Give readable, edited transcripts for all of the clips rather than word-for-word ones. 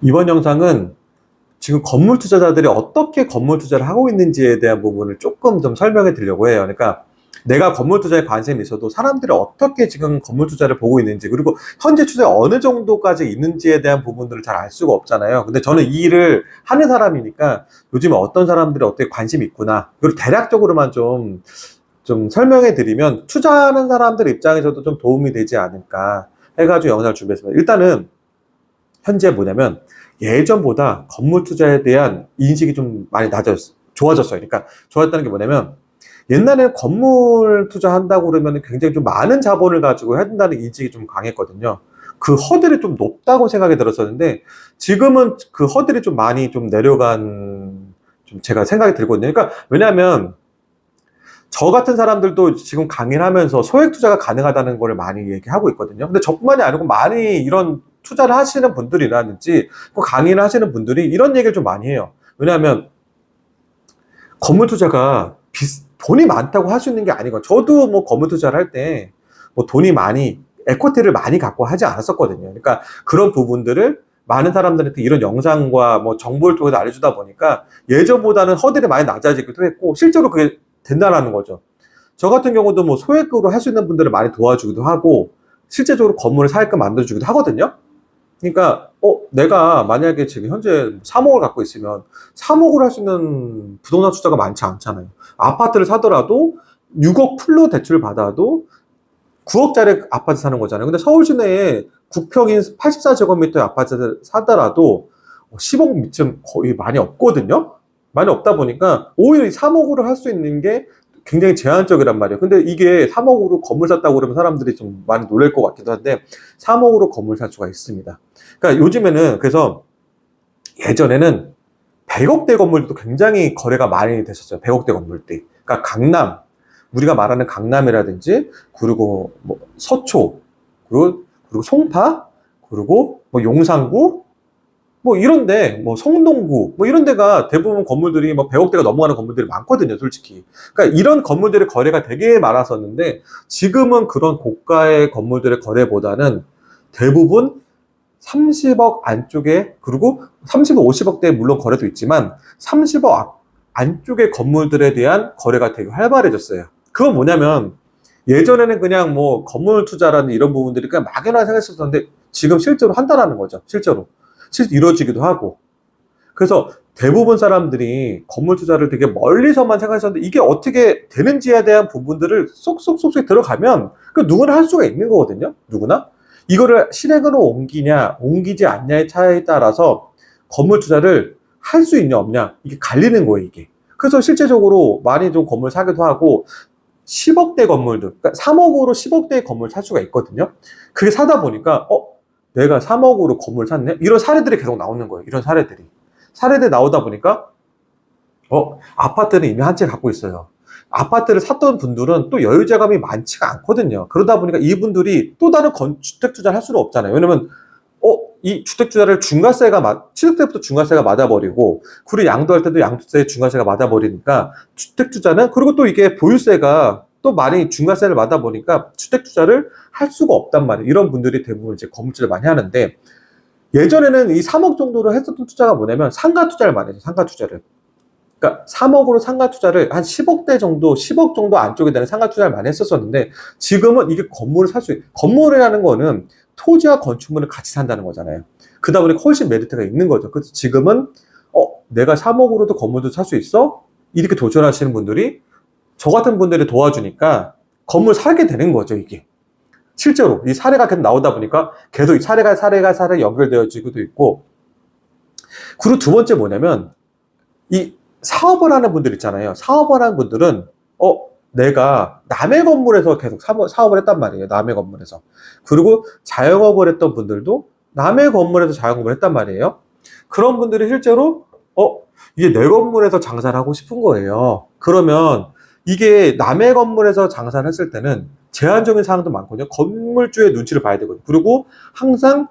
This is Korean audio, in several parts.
이번 영상은 지금 건물 투자자들이 어떻게 건물 투자를 하고 있는지에 대한 부분을 조금 좀 설명해 드리려고 해요. 그러니까 내가 건물 투자에 관심이 있어도 사람들이 어떻게 지금 건물 투자를 보고 있는지, 그리고 현재 추세가 어느 정도까지 있는지에 대한 부분들을 잘 알 수가 없잖아요. 근데 저는 이 일을 하는 사람이니까 요즘에 어떤 사람들이 어떻게 관심이 있구나, 그리고 대략적으로만 좀 설명해 드리면 투자하는 사람들 입장에서도 좀 도움이 되지 않을까 해가지고 영상을 준비했습니다. 일단은 현재 뭐냐면 예전보다 건물 투자에 대한 인식이 좀 많이 좋아졌어요. 그러니까 좋아졌다는 게 뭐냐면 옛날에는 건물 투자한다고 그러면 굉장히 좀 많은 자본을 가지고 해야 된다는 인식이 좀 강했거든요. 그 허들이 좀 높다고 생각이 들었었는데 지금은 그 허들이 좀 많이 좀 내려간 좀 제가 생각이 들거든요. 그러니까 왜냐하면 저 같은 사람들도 지금 강의를 하면서 소액 투자가 가능하다는 걸 많이 얘기하고 있거든요. 근데 저뿐만이 아니고 많이 이런 투자를 하시는 분들이라든지 그 강의를 하시는 분들이 이런 얘기를 좀 많이 해요. 왜냐하면 건물 투자가 돈이 많다고 할 수 있는 게 아니고, 저도 뭐 건물 투자를 할 때 뭐 돈이 많이, 에코티를 많이 갖고 하지 않았었거든요. 그러니까 그런 부분들을 많은 사람들한테 이런 영상과 뭐 정보를 통해서 알려주다 보니까 예전보다는 허들이 많이 낮아지기도 했고 실제로 그게 된다라는 거죠. 저 같은 경우도 뭐 소액으로 할 수 있는 분들을 많이 도와주기도 하고 실제적으로 건물을 살끔 만들어주기도 하거든요. 그러니까 내가 만약에 지금 현재 3억을 갖고 있으면 3억을 할 수 있는 부동산 투자가 많지 않잖아요. 아파트를 사더라도 6억 풀로 대출을 받아도 9억짜리 아파트 사는 거잖아요. 근데 서울 시내에 9평인 84제곱미터의 아파트를 사더라도 10억 미쯤 거의 많이 없거든요. 많이 없다 보니까 오히려 이 3억으로 할 수 있는 게 굉장히 제한적이란 말이에요. 근데 이게 3억으로 건물 샀다고 그러면 사람들이 좀 많이 놀랄 것 같기도 한데 3억으로 건물 살 수가 있습니다. 그러니까 요즘에는, 그래서 예전에는 100억대 건물도 굉장히 거래가 많이 됐었어요. 100억대 건물들. 그러니까 강남, 우리가 말하는 강남이라든지, 그리고 뭐 서초, 그리고 송파, 그리고 뭐 용산구, 뭐 이런데, 뭐 성동구, 뭐 이런 데가 대부분 건물들이 뭐 100억대가 넘어가는 건물들이 많거든요, 솔직히. 그러니까 이런 건물들의 거래가 되게 많았었는데 지금은 그런 고가의 건물들의 거래보다는 대부분 30억 안쪽에, 그리고 30억, 50억대 물론 거래도 있지만 30억 안쪽의 건물들에 대한 거래가 되게 활발해졌어요. 그건 뭐냐면 예전에는 그냥 뭐 건물 투자라는 이런 부분들이 그냥 막연하게 생각했었는데 지금 실제로 한다라는 거죠. 실제로 이루어지기도 하고. 그래서 대부분 사람들이 건물 투자를 되게 멀리서만 생각했었는데 이게 어떻게 되는지에 대한 부분들을 쏙쏙쏙쏙 들어가면 그 누구나 할 수가 있는 거거든요. 누구나. 이거를 실행으로 옮기냐, 옮기지 않냐의 차이에 따라서 건물 투자를 할 수 있냐, 없냐, 이게 갈리는 거예요, 이게. 그래서 실제적으로 많이 좀 건물 사기도 하고, 10억대 건물들, 그러니까 3억으로 10억대의 건물 살 수가 있거든요. 그게 사다 보니까, 내가 3억으로 건물 샀네? 이런 사례들이 계속 나오는 거예요, 이런 사례들이. 사례들이 나오다 보니까, 아파트는 이미 한 채 갖고 있어요. 아파트를 샀던 분들은 또 여유자금이 많지가 않거든요. 그러다 보니까 이분들이 또 다른 주택 투자를 할 수는 없잖아요. 왜냐면 이 주택 투자를 취득 때부터 중과세가 맞아버리고, 그리고 양도할 때도 양도세 중과세가 맞아버리니까 주택 투자는, 그리고 또 이게 보유세가 또 많이 중과세를 맞아보니까 주택 투자를 할 수가 없단 말이에요. 이런 분들이 대부분 이제 건물 투자를 많이 하는데, 예전에는 이 3억 정도로 했었던 투자가 뭐냐면 상가 투자를 많이 했어요. 상가 투자를. 그러니까 3억으로 상가 투자를 한 10억대 정도, 10억 정도 안쪽에 되는 상가 투자를 많이 했었었는데 지금은 이게 건물이라는 거는 토지와 건축물을 같이 산다는 거잖아요. 그러다 보니까 훨씬 메리트가 있는 거죠. 그래서 지금은 내가 3억으로도 건물도 살 수 있어? 이렇게 도전하시는 분들이 저 같은 분들이 도와주니까 건물 사게 되는 거죠, 이게. 실제로 이 사례가 계속 나오다 보니까 계속 이 사례가 연결되어지고도 있고. 그리고 두 번째 뭐냐면 이 사업을 하는 분들 있잖아요. 사업을 하는 분들은 내가 남의 건물에서 계속 사업을 했단 말이에요. 남의 건물에서. 그리고 자영업을 했던 분들도 남의 건물에서 자영업을 했단 말이에요. 그런 분들이 실제로 이게 내 건물에서 장사를 하고 싶은 거예요. 그러면 이게 남의 건물에서 장사를 했을 때는 제한적인 사항도 많거든요. 건물주의 눈치를 봐야 되거든요. 그리고 항상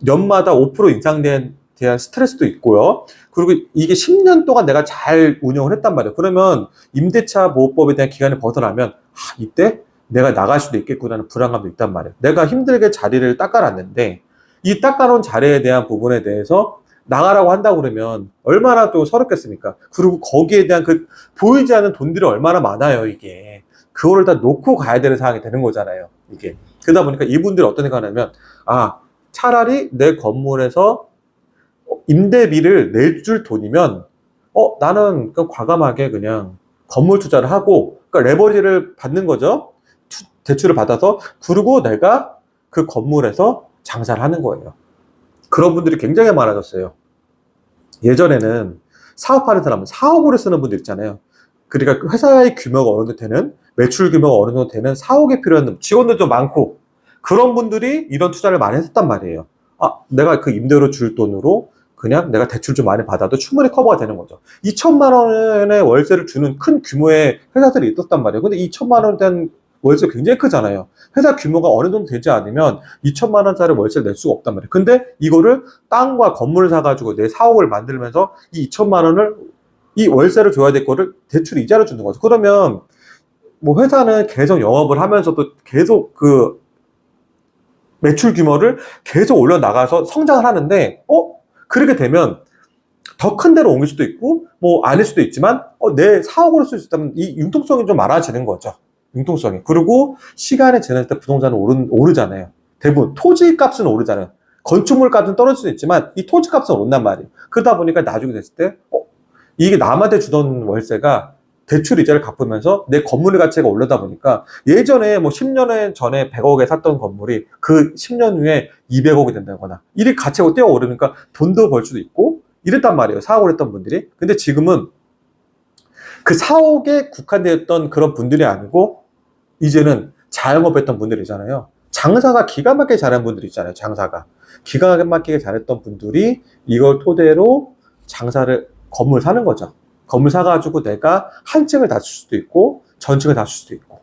연마다 5% 인상된 대한 스트레스도 있고요. 그리고 이게 10년 동안 내가 잘 운영을 했단 말이에요. 그러면 임대차 보호법에 대한 기간을 벗어나면 이때 내가 나갈 수도 있겠구나는 불안감도 있단 말이에요. 내가 힘들게 자리를 닦아놨는데 이 닦아놓은 자리에 대한 부분에 대해서 나가라고 한다고 그러면 얼마나 또 서럽겠습니까? 그리고 거기에 대한 그 보이지 않는 돈들이 얼마나 많아요, 이게. 그거를 다 놓고 가야 되는 상황이 되는 거잖아요, 이게. 그러다 보니까 이분들이 어떤 생각을 하냐면, 아, 차라리 내 건물에서 임대비를 내줄 돈이면, 나는 과감하게 그냥 건물 투자를 하고, 그러니까 레버리지를 받는 거죠. 대출을 받아서, 그리고 내가 그 건물에서 장사를 하는 거예요. 그런 분들이 굉장히 많아졌어요. 예전에는 사업하는 사람은 사업으로 쓰는 분들 있잖아요. 그러니까 회사의 규모가 어느 정도 되는, 매출 규모가 어느 정도 되는 사옥에 필요한 직원들 좀 많고, 그런 분들이 이런 투자를 많이 했었단 말이에요. 내가 그 임대료 줄 돈으로 그냥 내가 대출 좀 많이 받아도 충분히 커버가 되는 거죠. 2천만 원의 월세를 주는 큰 규모의 회사들이 있었단 말이에요. 근데 2천만 원에 대한 월세 굉장히 크잖아요. 회사 규모가 어느 정도 되지 않으면 2천만 원짜리 월세를 낼 수가 없단 말이에요. 근데 이거를 땅과 건물을 사가지고 내 사옥을 만들면서 이 2천만 원을 이 월세를 줘야 될 거를 대출 이자로 주는 거죠. 그러면 뭐 회사는 계속 영업을 하면서도 계속 그 매출 규모를 계속 올려나가서 성장을 하는데, 그렇게 되면 더 큰 데로 옮길 수도 있고, 뭐 아닐 수도 있지만, 내 사옥으로 쓸 수 있다면 이 융통성이 좀 많아지는 거죠. 융통성이. 그리고 시간이 지날 때 부동산은 오르잖아요. 대부분 토지 값은 오르잖아요. 건축물 값은 떨어질 수는 있지만 이 토지 값은 오른단 말이에요. 그러다 보니까 나중에 됐을 때, 이게 남한테 주던 월세가 대출 이자를 갚으면서 내 건물의 가치가 올르다 보니까 예전에 뭐 10년 전에 100억에 샀던 건물이 그 10년 후에 200억이 된다거나 이렇게 가치가 뛰어오르니까 돈도 벌 수도 있고 이랬단 말이에요. 사옥을 했던 분들이. 근데 지금은 그 사옥에 국한되었던 그런 분들이 아니고 이제는 자영업했던 분들이잖아요. 장사가 기가 막히게 잘하는 분들이 있잖아요. 장사가 기가 막히게 잘했던 분들이 이걸 토대로 건물 사는 거죠. 건물 사가지고 내가 한 층을 다 줄 수도 있고 전층을 다 줄 수도 있고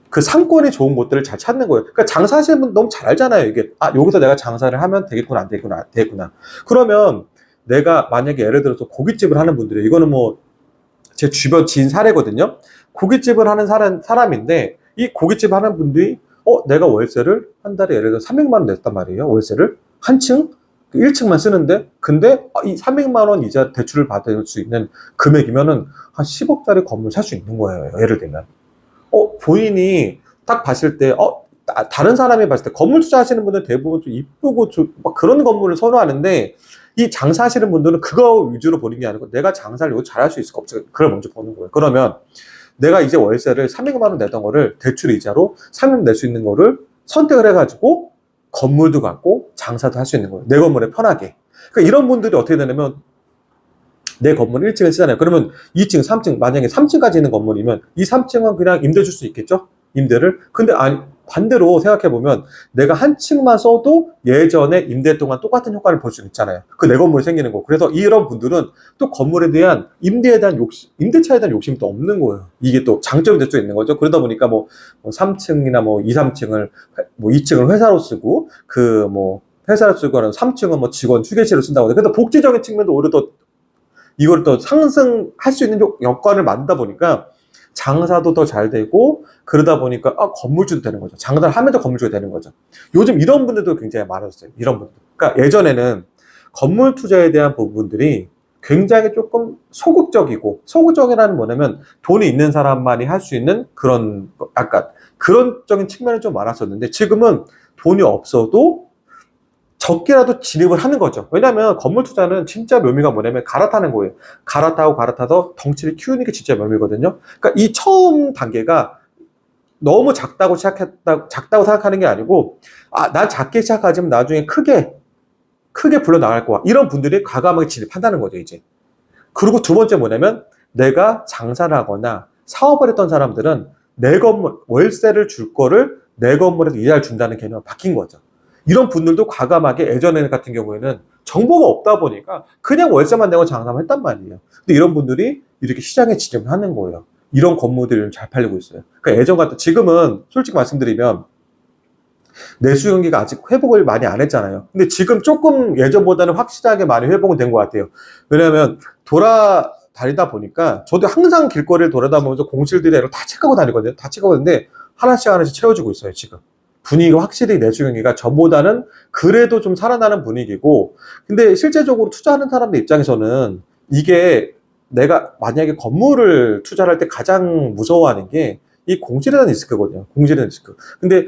그 상권이 좋은 곳들을 잘 찾는 거예요. 그러니까 장사하시는 분 너무 잘 알잖아요. 이게 여기서 내가 장사를 하면 되겠구나 안 되겠구나. 그러면 내가 만약에 예를 들어서 고깃집을 하는 분들이 이거는 뭐 제 주변 지인 사례거든요. 고깃집을 하는 사람인데 이 고깃집 하는 분들이 내가 월세를 한 달에 예를 들어 300만 원 냈단 말이에요. 월세를 한 층? 1층만 쓰는데 근데 이 300만 원 이자 대출을 받을 수 있는 금액이면은 한 10억짜리 건물 살 수 있는 거예요. 예를 들면 본인이 딱 봤을 때 다른 사람이 봤을 때 건물 투자하시는 분들 대부분 좀 이쁘고 막 그런 건물을 선호하는데 이 장사하시는 분들은 그거 위주로 보는 게 아니고 내가 장사를 이거 잘할 수 있을까 없을까 그걸 먼저 보는 거예요. 그러면 내가 이제 월세를 300만 원 내던 거를 대출 이자로 3년 낼 수 있는 거를 선택을 해가지고 건물도 갖고 장사도 할 수 있는 거예요. 내 건물에 편하게. 그러니까 이런 분들이 어떻게 되냐면 내 건물 1층을 쓰잖아요. 그러면 2층, 3층, 만약에 3층까지 있는 건물이면 이 3층은 그냥 임대 줄 수 있겠죠? 임대를. 근데 반대로 생각해보면 내가 한 층만 써도 예전에 임대 동안 똑같은 효과를 볼 수 있잖아요. 그 내 건물이 생기는 거. 그래서 이런 분들은 또 건물에 대한 임대에 대한 임대차에 대한 욕심이 또 없는 거예요. 이게 또 장점이 될 수 있는 거죠. 그러다 보니까 뭐 3층이나 뭐 2, 3층을 뭐 2층을 회사로 쓰고 회사로 쓰고 3층은 뭐 직원 휴게실로 쓴다고. 그래서 복지적인 측면도 오히려 더 이걸 또 상승할 수 있는 여건을 만들다 보니까 장사도 더 잘 되고 그러다 보니까 건물주도 되는 거죠. 장사를 하면서 건물주가 되는 거죠. 요즘 이런 분들도 굉장히 많았어요. 이런 분들. 그러니까 예전에는 건물 투자에 대한 부분들이 굉장히 조금 소극적이라는 뭐냐면 돈이 있는 사람만이 할 수 있는 그런 약간 그런적인 측면이 좀 많았었는데 지금은 돈이 없어도 적게라도 진입을 하는 거죠. 왜냐하면 건물 투자는 진짜 묘미가 뭐냐면 갈아타는 거예요. 갈아타서 덩치를 키우는 게 진짜 묘미거든요. 그러니까 이 처음 단계가 너무 작다고 생각하는 게 아니고 난 작게 시작하지만 나중에 크게 불러나갈 거야. 이런 분들이 과감하게 진입한다는 거죠, 이제. 그리고 두 번째 뭐냐면 내가 장사를 하거나 사업을 했던 사람들은 내 건물 월세를 줄 거를 내 건물에서 이자를 준다는 개념이 바뀐 거죠. 이런 분들도 과감하게 예전에 같은 경우에는 정보가 없다 보니까 그냥 월세만 내고 장사만 했단 말이에요. 근데 이런 분들이 이렇게 시장에 진입을 하는 거예요. 이런 건물들이 잘 팔리고 있어요. 그러니까 예전 같은 지금은 솔직히 말씀드리면 내수 경기가 아직 회복을 많이 안 했잖아요. 근데 지금 조금 예전보다는 확실하게 많이 회복은 된 것 같아요. 왜냐하면 돌아다니다 보니까 저도 항상 길거리를 돌아다니면서 공실들이 다 체크하고 다니거든요. 다 체크하고 있는데 하나씩 채워지고 있어요, 지금. 분위기가 확실히 내수경기가 전보다는 그래도 좀 살아나는 분위기고, 근데 실제적으로 투자하는 사람들 입장에서는 이게 내가 만약에 건물을 투자를 할 때 가장 무서워하는 게 이 공실에 대한 리스크거든요. 공실에 대한 리스크. 근데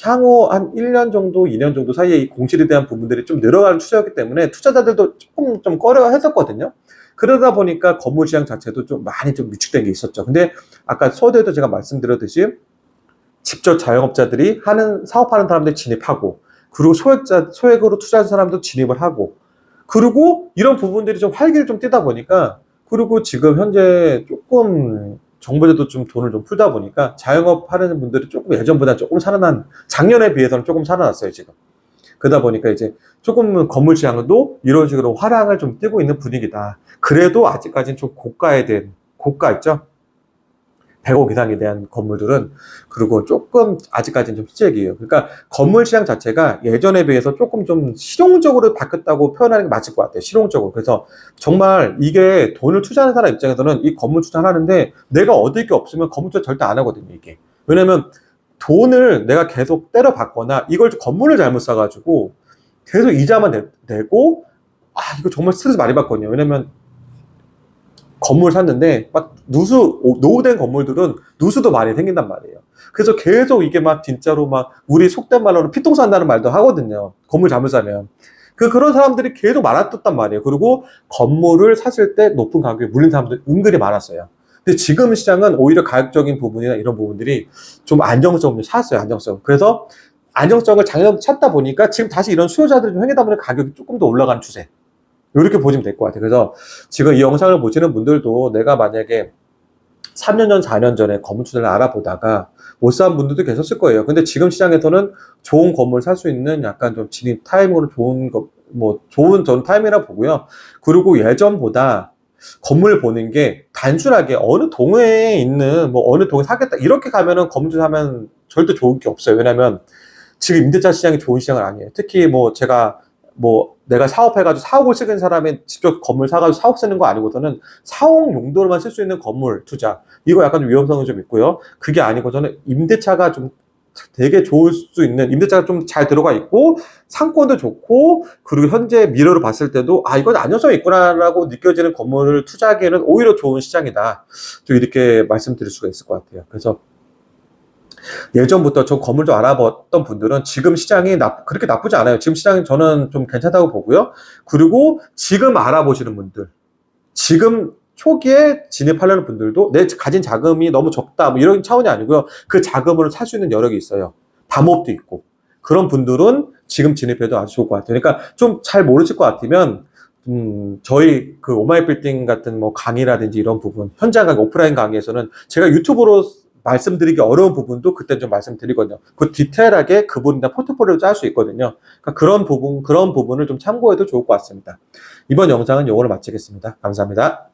향후 한 1년 정도, 2년 정도 사이에 이 공실에 대한 부분들이 좀 늘어가는 추세였기 때문에 투자자들도 조금 좀 꺼려 했었거든요. 그러다 보니까 건물 시장 자체도 좀 많이 좀 위축된 게 있었죠. 근데 아까 서두에도 제가 말씀드렸듯이 직접 자영업자들이 사업하는 사람들이 진입하고, 그리고 소액으로 투자한 사람도 진입을 하고, 그리고 이런 부분들이 좀 활기를 좀 띠다 보니까, 그리고 지금 현재 조금 정부에도 좀 돈을 좀 풀다 보니까 자영업 하는 분들이 조금 예전보다 조금 작년에 비해서는 조금 살아났어요, 지금. 그러다 보니까 이제 조금 건물 시장도 이런 식으로 화랑을 좀 띠고 있는 분위기다. 그래도 아직까지는 좀 고가 있죠? 100억 이상에 대한 건물들은, 그리고 조금 아직까지는 좀 시작이에요. 그러니까 건물 시장 자체가 예전에 비해서 조금 좀 실용적으로 바뀌었다고 표현하는 게 맞을 것 같아요. 실용적으로. 그래서 정말 이게 돈을 투자하는 사람 입장에서는 이 건물 투자를 하는데 내가 얻을 게 없으면 건물 투자 절대 안 하거든요, 이게. 왜냐면 돈을 내가 계속 때려받거나 이걸 건물을 잘못 사가지고 계속 이자만 내고, 이거 정말 스트레스 많이 받거든요. 왜냐면 건물 샀는데 막 노후된 건물들은 누수도 많이 생긴단 말이에요. 그래서 계속 이게 막 진짜로 막 우리 속된 말로는 피똥 산다는 말도 하거든요. 건물 잘못 사면. 그런 사람들이 계속 많았단 말이에요. 그리고 건물을 샀을 때 높은 가격에 물린 사람들 은근히 많았어요. 근데 지금 시장은 오히려 가격적인 부분이나 이런 부분들이 좀 안정성을 찾았어요. 안정성. 그래서 안정성을 작년부터 찾다 보니까 지금 다시 이런 수요자들이 좀 생기다 보니까 가격이 조금 더 올라가는 추세. 이렇게 보시면 될 것 같아요. 그래서 지금 이 영상을 보시는 분들도 내가 만약에 3년 전, 4년 전에 건물 투자를 알아보다가 못 산 분들도 계셨을 거예요. 근데 지금 시장에서는 좋은 건물 살 수 있는 약간 좀 진입 타임으로 좋은 전 타임이라 보고요. 그리고 예전보다 건물 보는 게 단순하게 어느 동에 있는, 어느 동에 사겠다, 이렇게 가면은 건물 투자하면 절대 좋은 게 없어요. 왜냐면 지금 임대차 시장이 좋은 시장은 아니에요. 특히 내가 사업해가지고 4억을 쓰는 사람이 직접 건물 사가지고 4억 쓰는 거 아니고서는 4억 용도로만 쓸 수 있는 건물 투자. 이거 약간 좀 위험성이 좀 있고요. 그게 아니고 저는 임대차가 좀 되게 좋을 수 있는, 임대차가 좀 잘 들어가 있고, 상권도 좋고, 그리고 현재 미래로 봤을 때도, 이건 안정성이 있구나라고 느껴지는 건물을 투자하기에는 오히려 좋은 시장이다. 좀 이렇게 말씀드릴 수가 있을 것 같아요. 그래서 예전부터 저 건물 좀 알아봤던 분들은 지금 시장이 그렇게 나쁘지 않아요. 지금 시장이 저는 좀 괜찮다고 보고요. 그리고 지금 알아보시는 분들, 지금 초기에 진입하려는 분들도 내 가진 자금이 너무 적다, 이런 차원이 아니고요. 그 자금으로 살 수 있는 여력이 있어요. 방법도 있고. 그런 분들은 지금 진입해도 아주 좋을 것 같아요. 그러니까 좀 잘 모르실 것 같으면, 저희 그 오마이 빌딩 같은 강의라든지 이런 부분, 현장 강의, 오프라인 강의에서는 제가 유튜브로 말씀드리기 어려운 부분도 그때 좀 말씀드리거든요. 그 디테일하게 그분이나 포트폴리오 짤 수 있거든요. 그러니까 그런 부분을 좀 참고해도 좋을 것 같습니다. 이번 영상은 요거를 마치겠습니다. 감사합니다.